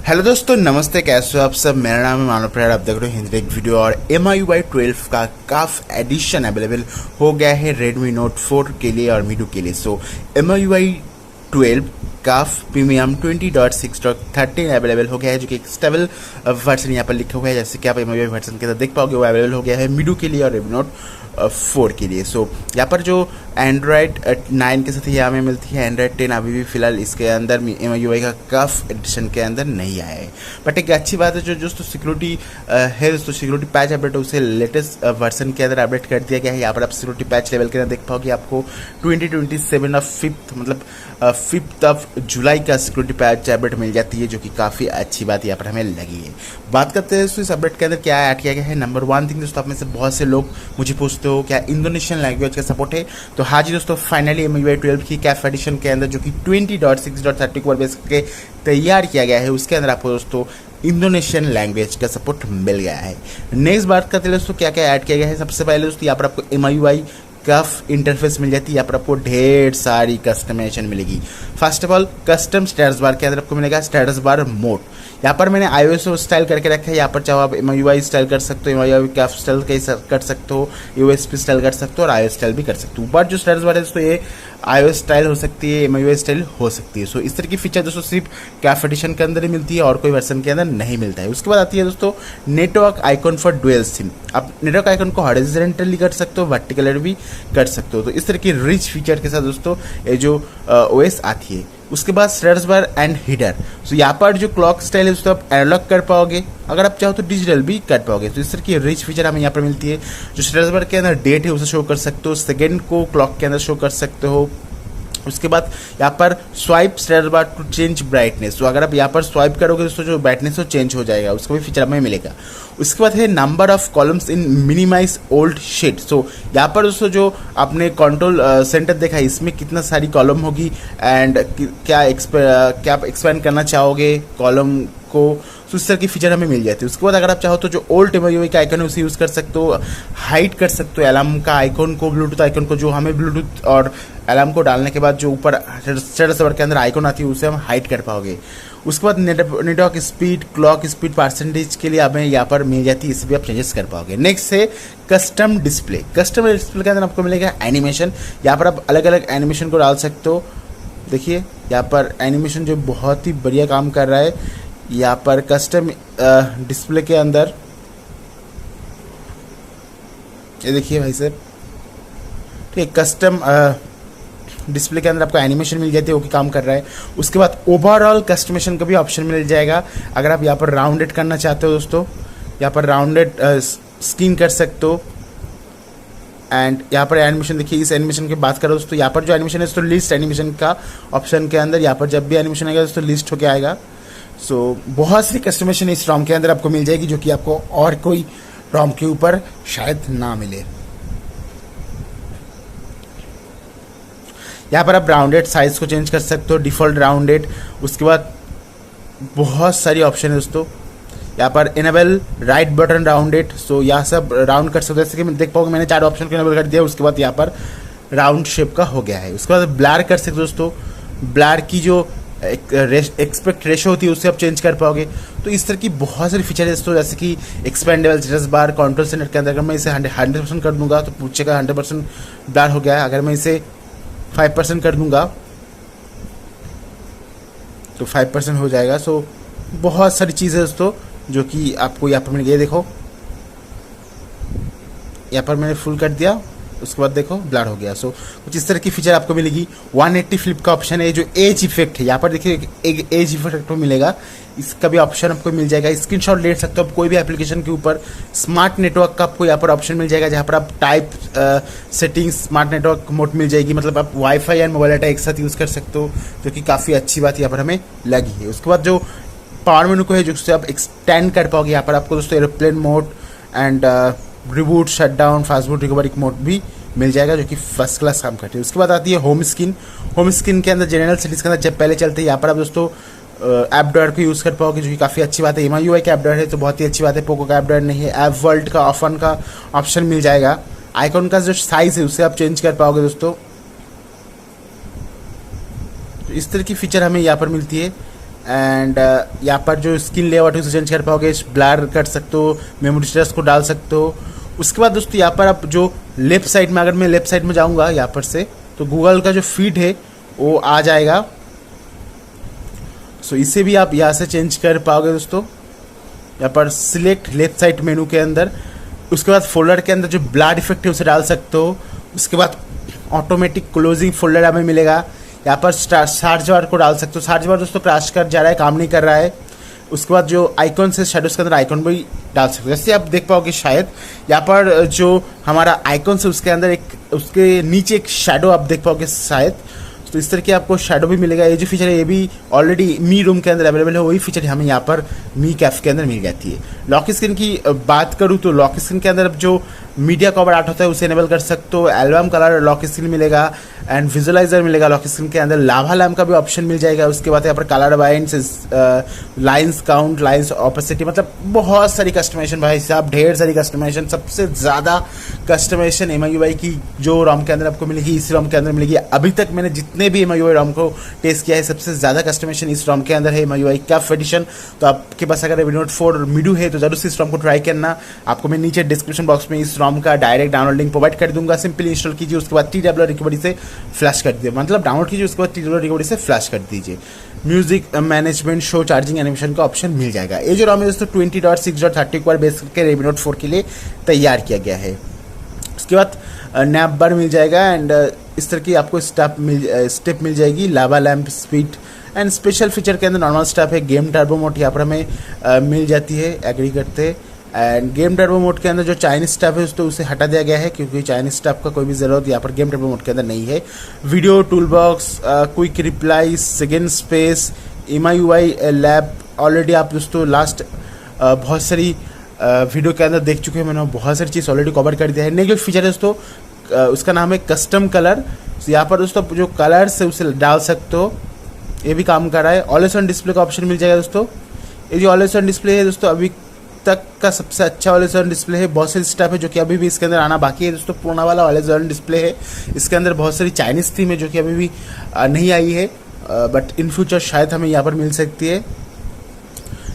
Hello दोस्तों, नमस्ते। कैसे हो आप सब? मेरा नाम है मानव प्यार। आप देख रहे हो हिंदी वीडियो। और MIUI 12 का काफ एडिशन अवेलेबल हो गया है Redmi Note 4 के लिए और Mido के लिए। सो MIUI 12 काफ प्रीमियम 20.6.13 अवेलेबल हो गया है, जो कि एक स्टेबल वर्जन यहाँ पर लिखा हुआ है। जैसे कि आप MIUI वर्जन के अंदर देख पाओगे, वो अवेलेबल हो गया है Mido के लिए और Redmi Note 4 के लिए। सो यहाँ पर जो एंड्रॉयड 9 के साथ यहाँ में मिलती है, एंड्रॉयड 10 अभी भी फिलहाल इसके अंदर MIUI का काफ एडिशन के अंदर नहीं आया है। बट एक अच्छी बात है, जो दोस्तों सिक्योरिटी है, दोस्तों सिक्योरिटी पैच अपडेट उसे लेटेस्ट वर्जन के अंदर अपडेट कर दिया गया है। यहाँ पर आप सिक्योरिटी पैच लेवल के अंदर देख पाओगे, आपको 2027 ऑफ 5th मतलब 5th ऑफ जुलाई का सिक्योरिटी पैच अपडेट मिल जाती है, जो कि काफ़ी अच्छी बात यहाँ पर हमें लगी है। बात करते हैं दोस्तों इस अपडेट के अंदर क्या ऐड किया गया है। नंबर 1 थिंग दोस्तों, आप में से बहुत से लोग मुझे पूछते हो क्या इंडोनेशियन लैंग्वेज का सपोर्ट है। तो हाँ जी दोस्तों, फाइनली MIUI 12 की कैफ एडिशन के अंदर, जो कि 20.6.30 को बेस करके तैयार किया गया है, उसके अंदर आपको दोस्तों इंडोनेशियन लैंग्वेज का सपोर्ट मिल गया है। नेक्स्ट बात करते हैं दोस्तों क्या क्या ऐड किया गया है। सबसे पहले दोस्तों यहाँ पर आपको MIUI काफ इंटरफेस मिल जाती है। यहाँ पर आपको ढेर सारी कस्टमाइजेशन मिलेगी। First of all custom status bar के अंदर आपको मिलेगा स्टेटस बार मोड। यहाँ पर मैंने iOS स्टाइल करके रखा है। यहाँ पर चाहो आप MIUI स्टाइल कर सकते हो, MIUI काफ स्टाइल कर सकते हो, USP स्टाइल कर सकते हो और iOS स्टाइल भी कर सकते हो। बट जो स्टेटस बार है दोस्तों, ये iOS स्टाइल हो सकती है, MIUI स्टाइल हो सकती है। सो इस तरह की फीचर दोस्तों सिर्फ काफ एडिशन के अंदर ही मिलती है और कोई वर्जन के अंदर नहीं मिलता है। उसके बाद आती है दोस्तों network icon for dual SIM. आप नेटवर्क आइकॉन को हॉरिजॉन्टली कर सकते हो, वर्टिकल भी कर सकते हो। तो इस तरह की रिच फीचर के साथ दोस्तों ये जो OS आती है। उसके बाद स्टेटस बार एंड हिडर। सो यहाँ पर जो क्लॉक स्टाइल है दोस्तों आप एनालॉग कर पाओगे, अगर आप चाहो तो डिजिटल भी कर पाओगे। तो इस तरह की रिच फीचर हमें यहाँ पर मिलती है। जो स्टेटस बार के अंदर डेट है उसे शो कर सकते हो, सेकेंड को क्लॉक के अंदर शो कर सकते हो। उसके बाद यहाँ पर swipe status bar to change brightness. तो अगर आप यहाँ पर स्वाइप करोगे दोस्तों जो ब्राइटनेस वो चेंज हो जाएगा, उसका भी फीचर हमें मिलेगा। उसके बाद है number of columns in minimize old sheet. So यहाँ पर दोस्तों जो आपने कंट्रोल सेंटर देखा है, इसमें कितना सारी कॉलम होगी एंड क्या आप एक्सपेंड करना चाहोगे कॉलम को, तो इस तरह की फीचर हमें मिल जाती है। उसके बाद अगर आप चाहो तो जो ओल्ड MIUI का आइकन है उसे यूज़ कर सकते हो, हाइड कर सकते हो अलार्म का आइकन को, ब्लूटूथ आइकन को, जो हमें ब्लूटूथ और अलार्म को डालने के बाद जो ऊपर स्टेटस बार के अंदर आइकन आती है उसे हम हाइड कर पाओगे। उसके बाद network speed, clock speed percentage के लिए हमें यहाँ पर मिल जाती है, इसे भी आप चेंजेस कर पाओगे। नेक्स्ट है कस्टम डिस्प्ले। कस्टम डिस्प्ले के अंदर आपको मिलेगा एनिमेशन। यहाँ पर आप अलग अलग एनिमेशन को डाल सकते हो। देखिए यहाँ पर एनिमेशन जो बहुत ही बढ़िया काम कर रहा है। यहाँ पर कस्टम डिस्प्ले के अंदर ये देखिए भाई साहब, ठीक है, कस्टम डिस्प्ले के अंदर आपको एनिमेशन मिल जाती है, वो की काम कर रहा है। उसके बाद ओवरऑल कस्टमाइजेशन का भी ऑप्शन मिल जाएगा। अगर आप यहाँ पर राउंडेड करना चाहते हो दोस्तों, यहाँ पर राउंडेड स्क्रीन कर सकते हो। एंड यहाँ पर एनिमेशन देखिए, इस एनिमेशन की बात करो दोस्तों, यहाँ पर जो एनिमेशन है दोस्तों लिस्ट एनिमेशन का ऑप्शन के अंदर, यहाँ पर जब भी एनिमेशन आएगा दोस्तों लिस्ट होके आएगा। सो बहुत सी कस्टमाइजेशन इस ROM के अंदर आपको मिल जाएगी, जो कि आपको और कोई ROM के ऊपर शायद ना मिले। यहाँ पर आप राउंडेड साइज को चेंज कर सकते हो, डिफ़ॉल्ट राउंडेड। उसके बाद बहुत सारी ऑप्शन है दोस्तों। यहाँ पर इनेबल राइट बटन राउंडेड। सो यहाँ सब राउंड कर सकते हो, जैसे कि देख पाओगे मैंने 4 ऑप्शन को इनेबल कर दिया। उसके बाद यहाँ पर राउंड शेप का हो गया है। उसके बाद ब्लर कर सकते हो दोस्तों, ब्लर की जो एक्सपेक्ट रेशो होती है उससे आप चेंज कर पाओगे। तो इस तरह की बहुत सारी फीचर है दोस्तों, जैसे कि expandable status bar control centre के अंदर। अगर मैं इसे 100% कर दूंगा तो पूछेगा 100% ब्लर हो गया है। अगर मैं इसे 5% कर दूंगा तो 5% हो जाएगा। सो बहुत सारी चीज़ें दोस्तों जो कि आपको यहाँ पर मिल गई। देखो यहाँ पर मैंने फुल कर दिया, उसके बाद देखो ब्लर हो गया। सो कुछ इस तरह की फीचर आपको मिलेगी। 180 फ्लिप का ऑप्शन है। जो एज इफेक्ट है, यहाँ पर देखिए एक एज इफेक्ट आपको मिलेगा, इसका भी ऑप्शन आपको मिल जाएगा। स्क्रीनशॉट ले सकते हो आप कोई भी एप्लीकेशन के ऊपर। स्मार्ट नेटवर्क का आपको यहाँ पर ऑप्शन मिल जाएगा, जहाँ पर आप type settings smart network mode मिल जाएगी, मतलब आप वाईफाई एंड मोबाइल डाटा एक साथ यूज़ कर सकते हो, जो कि काफ़ी अच्छी बात यहाँ पर हमें लगी है। उसके बाद जो पावर मेनू को है जो उससे आप एक्सटेंड कर पाओगे, यहाँ पर आपको दोस्तों aeroplane mode and reboot, shutdown, fast boot, recovery mode भी मिल जाएगा, जो कि फर्स्ट क्लास काम करती है। उसके बाद आती है होम स्क्रीन। होम स्क्रीन के अंदर जनरल सेटिंग्स के अंदर जब पहले चलते हैं, यहाँ पर आप दोस्तों ऐप ड्रॉयर को यूज़ कर पाओगे, जो कि काफ़ी अच्छी बात है। MIUI का ऐप ड्रॉयर है तो बहुत ही अच्छी बात है। पोको का ऐप ड्रॉयर नहीं है। ऐप वर्ल्ड का ऑफन का ऑप्शन मिल जाएगा। आइकॉन का जो साइज़ है उसे आप चेंज कर पाओगे दोस्तों। तो इस तरह की फीचर हमें यहाँ पर मिलती है। एंड यहाँ पर जो स्क्रीन लेआउट है उसे चेंज कर पाओगे, ब्लर कर सकते हो, मेमोरी स्टेटस को डाल सकते हो। उसके बाद दोस्तों यहाँ पर आप जो लेफ्ट साइड में, अगर मैं लेफ्ट साइड में जाऊँगा यहाँ पर से, तो गूगल का जो फीड है वो आ जाएगा। सो इसे भी आप यहाँ से चेंज कर पाओगे दोस्तों। यहाँ पर सिलेक्ट लेफ्ट साइड मेनू के अंदर, उसके बाद फोल्डर के अंदर जो ब्लर इफेक्ट है उसे डाल सकते हो। उसके बाद ऑटोमेटिक क्लोजिंग फोल्डर हमें मिलेगा। यहाँ पर सर्च बार को डाल सकते हो। सर्च बार दोस्तों क्रैश कर जा रहा है, काम नहीं कर रहा है। उसके बाद जो आइकॉन से शेडोज के अंदर आइकॉन भी डाल सकते हो। जैसे आप देख पाओगे शायद यहाँ पर जो हमारा आइकॉन है उसके अंदर एक, उसके नीचे एक शेडो आप देख पाओगे शायद। तो इस तरह की आपको शेडो भी मिलेगा। ये जो फीचर है ये भी ऑलरेडी मी रूम के अंदर अवेलेबल है, वही फीचर हमें यहाँ पर मी कैफ के अंदर मिल जाती है। लॉक स्क्रीन की बात करूँ तो लॉक स्क्रीन के अंदर जो मीडिया कवर आर्ट होता है उसे इनेबल कर सकते हो। एल्बम कलर लॉक स्क्रीन मिलेगा एंड विजुअलाइजर मिलेगा लॉक स्क्रीन के अंदर। लावा लैम्प का भी ऑप्शन मिल जाएगा। उसके बाद यहाँ पर colour binds, lines count, lines opacity, मतलब बहुत सारी कस्टमाइजेशन भाई साहब, ढेर सारी कस्टमाइजेशन। सबसे ज़्यादा कस्टमाइजेशन MIUI की जो रोम के अंदर आपको मिलेगी इस रोम के अंदर मिलेगी। अभी तक मैंने जितने भी MIUI रोम को टेस्ट किया है सबसे ज़्यादा कस्टमाइजेशन इस रोम के अंदर है, MIUI CAF एडिशन। तो आपके पास अगर Redmi Note 4 Mido है तो जरूर से इस रोम को ट्राई करना। आपको मैं नीचे डिस्क्रिप्शन बॉक्स में इस रोम का डायरेक्ट डाउनलोड लिंक प्रोवाइड कर दूंगा। सिंपली इंस्टॉल कीजिए, उसके बाद TWR रिकवरी से फ्लैश कर दीजिए, मतलब डाउनलोड कीजिए उसके बाद TWR रिकवरी से फ्लैश कर दीजिए। Music management, show, charging, animation का ऑप्शन मिल जाएगा। ये जो रोम है दोस्तों 20.6.30 पर बेस करके Redmi Note 4 के लिए तैयार किया गया है। उसके बाद नैप बार मिल जाएगा एंड इस तरह की आपको स्टेप मिल जाएगी। Lava lamp, speed and special feature के अंदर नॉर्मल स्टेप है। गेम टर्बो मोड यहाँ पर हमें मिल जाती है, एग्री करते हैं। एंड गेम टर्बो मोड के अंदर जो चाइनीज स्टैप है उसको उसे हटा दिया गया है क्योंकि चाइनीज स्टैप का कोई भी ज़रूरत यहाँ पर गेम टर्बो मोड के अंदर नहीं है। Video tool box, quick reply, second space, MIUI lab already आप दोस्तों लास्ट बहुत सारी वीडियो के अंदर देख चुके हैं। मैंने बहुत सारी चीज़ ऑलरेडी कवर कर दिया है। नेक्स्ट फीचर है दोस्तों उसका नाम है कस्टम कलर। यहाँ पर दोस्तों जो कलर्स है उसे डाल सकते हो, ये भी काम कर रहा है। ऑलवेज ऑन डिस्प्ले का ऑप्शन मिल जाएगा दोस्तों। ये जो ऑलवेज ऑन डिस्प्ले है दोस्तों अभी तक का सबसे अच्छा ऑलवेज ऑन डिस्प्ले है। बहुत सारी स्टैप है जो कि अभी भी इसके अंदर आना बाकी है दोस्तों। पूर्ण वाला ऑलवेज ऑन डिस्प्ले है, इसके अंदर बहुत सारी चाइनीज़ थीम है जो कि अभी भी नहीं आई है, बट इन फ्यूचर शायद हमें यहाँ पर मिल सकती है।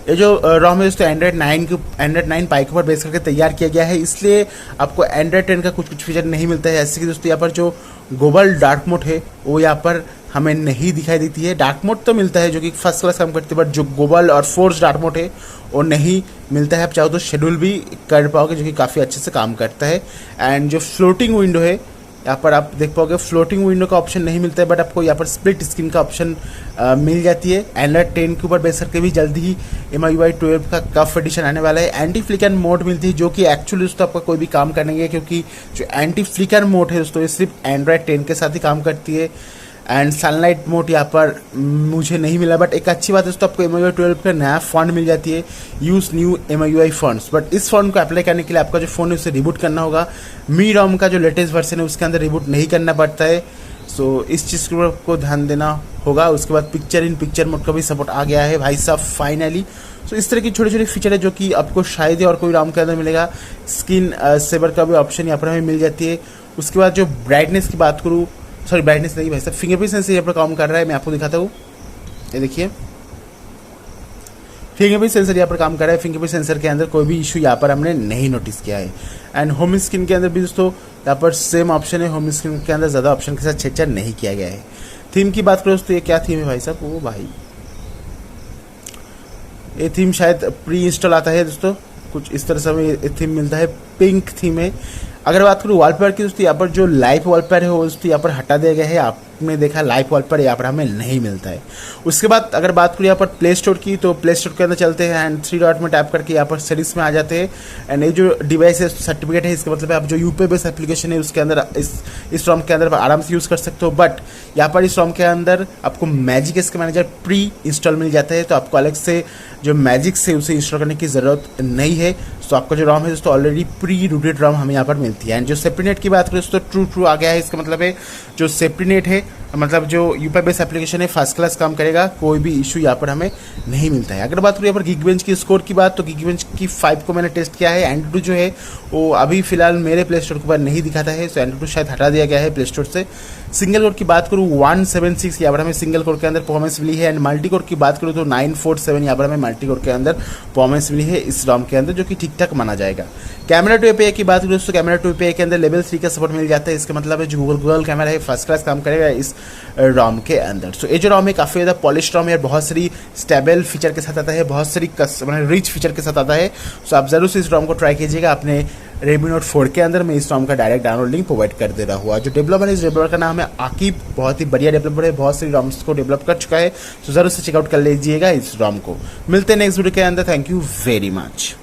ये जो रोम है दोस्तों एंड्रॉइड 9 पाई के ऊपर बेस करके तैयार किया गया है, इसलिए आपको एंड्रॉइड 10 का कुछ फीचर नहीं मिलता है। ऐसे कि दोस्तों यहाँ पर जो ग्लोबल डार्क मोड है वो यहाँ पर हमें नहीं दिखाई देती है। डार्क मोड तो मिलता है जो कि फर्स्ट क्लास काम करती है, बट जो ग्लोबल और फोर्स डार्क मोड है वो नहीं मिलता है। आप चाहो तो शेड्यूल भी कर पाओगे जो कि काफ़ी अच्छे से काम करता है। एंड जो फ्लोटिंग विंडो है यहाँ पर आप देख पाओगे, फ्लोटिंग विंडो का ऑप्शन नहीं मिलता है, बट आपको यहाँ पर स्प्लिट स्क्रीन का ऑप्शन मिल जाती है। एंड्रॉइड 10 के ऊपर बेस करके भी जल्दी ही MIUI 12 का CAF एडिशन आने वाला है। एंटी फ्लिकर मोड मिलती है जो कि एक्चुअली दोस्तों आपका कोई भी काम करने है, क्योंकि जो एंटी फ्लिकर मोड है दोस्तों ये सिर्फ एंड्रॉइड 10 के साथ ही काम करती है। एंड सनलाइट मोड यहाँ पर मुझे नहीं मिला, बट एक अच्छी बात है दोस्तों आपको MIUI 12 का नया फॉन्ट मिल जाती है, use new MIUI fonts. But इस फॉन्ट को अप्लाई करने के लिए आपका जो फ़ोन है उसे रिबूट करना होगा। मी रोम का जो लेटेस्ट वर्जन है उसके अंदर रिबूट नहीं करना पड़ता है। सो इस चीज़ को ध्यान देना होगा। उसके बाद पिक्चर इन पिक्चर मोड का भी सपोर्ट आ गया है भाई साहब फाइनली। सो इस तरह की छोटे छोटे फीचर है जो कि आपको शायद ही और कोई रोम के अंदर मिलेगा। स्क्रीन सेवर का भी ऑप्शन यहाँ पर हमें मिल जाती है। उसके बाद जो ब्राइटनेस की बात करूँ, सॉरी ब्राइटनेस नहीं भाई साहब, फिंगरप्रिंट सेंसर यहाँ पर काम कर रहा है। मैं आपको दिखाता हूँ, ये देखिए फिंगरप्रिंट सेंसर यहाँ पर काम कर रहा है। फिंगरप्रिंट सेंसर के अंदर कोई भी इशू यहाँ पर हमने नहीं नोटिस किया है। एंड होम स्क्रीन के अंदर भी दोस्तों यहाँ पर सेम ऑप्शन है। होम स्क्रीन के अंदर ज़्यादा ऑप्शन के साथ छेड़छाड़ नहीं किया गया है। थीम की बात करो दोस्तों, ये क्या थीम है भाई साहब, वो भाई ये थीम शायद प्री इंस्टॉल आता है दोस्तों, कुछ इस तरह से हमें ये थीम मिलता है। पिंक थीम है। अगर बात करूँ वॉलपेपर की दोस्तों यहाँ पर जो लाइव वॉलपेपर है वो दोस्तों यहाँ पर हटा दिया गया है। आपने देखा लाइव वॉलपेपर यहाँ पर हमें नहीं मिलता है। उसके बाद अगर बात करूँ यहाँ पर प्ले स्टोर की, तो प्ले स्टोर के अंदर चलते हैं एंड 3 डॉट में टैप करके यहाँ पर सेटिंग्स में आ जाते हैं। एंड ये जो डिवाइस है सर्टिफिकेट है, इसका मतलब है आप जो यूपीआई बेस्ड एप्लीकेशन है उसके अंदर इस रोम के अंदर आराम से यूज़ कर सकते हो। बट यहाँ पर इस रोम के अंदर आपको Magisk manager pre install मिल जाता है, तो आपको अलग से जो मैजिक से उसे इंस्टॉल करने की ज़रूरत नहीं है। तो आपका जो रोम है दोस्तों ऑलरेडी प्री रूटेड रोम हमें यहाँ पर मिलती है। एंड जो सेफ्टी नेट की बात करें दोस्तों ट्रू आ गया है। इसका मतलब है जो सेफ्टी नेट है मतलब जो यूपीआई बेस एप्लीकेशन है फर्स्ट क्लास काम करेगा, कोई भी इशू यहाँ पर हमें नहीं मिलता है। अगर बात करूँ यहाँ पर Geekbench की स्कोर की बात, तो Geekbench की 5 को मैंने टेस्ट किया है। एंड्रॉइड जो है वो अभी फिलहाल मेरे प्ले स्टोर के ऊपर नहीं दिखाता है, सो एंड्रॉइड शायद हटा दिया गया है प्ले स्टोर से। सिंगल कोर की बात करूँ 176 यहाँ पर हमें सिंगल कोर के अंदर परफॉर्मेंस मिली है। एंड मल्टी कोर की बात करूँ तो 947 यहाँ पर हमें मल्टी कोर के अंदर परफॉर्मेंस मिली है इस रॉम के अंदर, जो कि ठीक ठाक माना जाएगा। कैमरा टू एपीआई की बात करूँ तो कैमरा टू एपीआई के अंदर लेवल 3 का सपोर्ट मिल जाता है। इसका मतलब है जो गूगल कैमरा है फर्स्ट क्लास काम करेगा इस रॉम के अंदर। सो ये जो रॉम है काफ़ी ज़्यादा पॉलिश रॉम है, बहुत सारी स्टेबल फीचर के साथ आता है, बहुत सारी रिच फीचर के साथ आता है। सो आप जरूर से इस रॉम को ट्राई कीजिएगा अपने Redmi Note 4 के अंदर। मैं इस रॉम का डायरेक्ट डाउनलोड लिंक प्रोवाइड कर दे रहा हूँ। जो डेवलपर है इस डेवलपर का नाम है आकिब, बहुत ही बढ़िया डेवलपर है, बहुत सारी रॉम्स को डेवलप कर चुका है। सो जरूर से चेकआउट कर लीजिएगा इस रॉम को। मिलते हैं नेक्स्ट वीडियो के अंदर। Thank you very much.